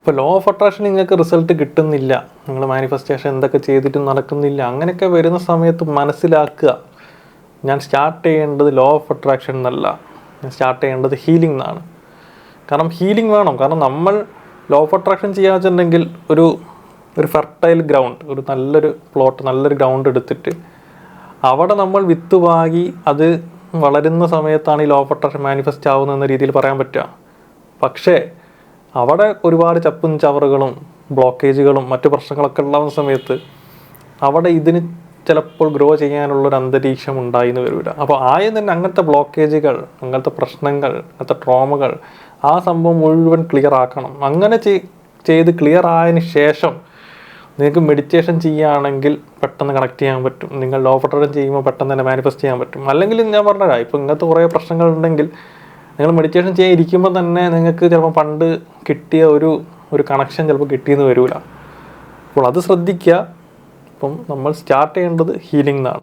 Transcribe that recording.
ഇപ്പോൾ law of attraction നിങ്ങൾക്ക് result കിട്ടുന്നില്ല, നിങ്ങൾ മാനിഫെസ്റ്റേഷൻ എന്തൊക്കെ ചെയ്തിട്ടും നടക്കുന്നില്ല, അങ്ങനെയൊക്കെ വരുന്ന സമയത്ത് മനസ്സിലാക്കുക, ഞാൻ സ്റ്റാർട്ട് ചെയ്യേണ്ടത് ലോ ഓഫ് അട്രാക്ഷൻ എന്നല്ല, ഞാൻ സ്റ്റാർട്ട് ചെയ്യേണ്ടത് ഹീലിംഗ് എന്നാണ്. കാരണം ഹീലിംഗ് വേണം. കാരണം നമ്മൾ ലോ ഓഫ് അട്രാക്ഷൻ ചെയ്യാൻ വെച്ചിട്ടുണ്ടെങ്കിൽ ഒരു ഫെർട്ടൈൽ ഗ്രൗണ്ട്, ഒരു നല്ലൊരു പ്ലോട്ട്, നല്ലൊരു ഗ്രൗണ്ട് എടുത്തിട്ട് അവിടെ നമ്മൾ വിത്ത് പാകി അത് വളരുന്ന സമയത്താണ് ഈ ലോ ഓഫ് അട്രാക്ഷൻ മാനിഫെസ്റ്റ് ആവുന്ന രീതിയിൽ പറയാൻ പറ്റുക. പക്ഷേ അവിടെ ഒരുപാട് ചപ്പും ചവറുകളും ബ്ലോക്കേജുകളും മറ്റു പ്രശ്നങ്ങളൊക്കെ ഉണ്ടാകുന്ന സമയത്ത് അവിടെ ഇതിന് ചിലപ്പോൾ ഗ്രോ ചെയ്യാനുള്ളൊരു അന്തരീക്ഷം ഉണ്ടായിന്ന് വരില്ല. അപ്പോൾ ആദ്യം തന്നെ അങ്ങനത്തെ ബ്ലോക്കേജുകൾ, അങ്ങനത്തെ പ്രശ്നങ്ങൾ, അങ്ങനത്തെ ട്രോമകൾ, ആ സംഭവം മുഴുവൻ ക്ലിയർ ആക്കണം. അങ്ങനെ ചെയ്ത് ക്ലിയർ ആയതിന് ശേഷം നിങ്ങൾക്ക് മെഡിറ്റേഷൻ ചെയ്യുകയാണെങ്കിൽ പെട്ടെന്ന് കണക്ട് ചെയ്യാൻ പറ്റും. നിങ്ങൾ ലോ ഓഫ് അട്രാക്ഷൻ ചെയ്യുമ്പോൾ പെട്ടെന്ന് തന്നെ മാനിഫെസ്റ്റ് ചെയ്യാൻ പറ്റും. അല്ലെങ്കിൽ ഞാൻ പറഞ്ഞതാ, ഇപ്പോൾ ഇങ്ങനത്തെ കുറേ പ്രശ്നങ്ങളുണ്ടെങ്കിൽ നിങ്ങൾ മെഡിറ്റേഷൻ ചെയ്യാൻ ഇരിക്കുമ്പോൾ തന്നെ നിങ്ങൾക്ക് ചിലപ്പോൾ പണ്ട് കിട്ടിയ ഒരു കണക്ഷൻ ചിലപ്പോൾ കിട്ടിയെന്ന് വരില്ല. അപ്പോൾ അത് ശ്രദ്ധിക്കുക. അപ്പം നമ്മൾ സ്റ്റാർട്ട് ചെയ്യേണ്ടത് ഹീലിംഗ് എന്നാണ്.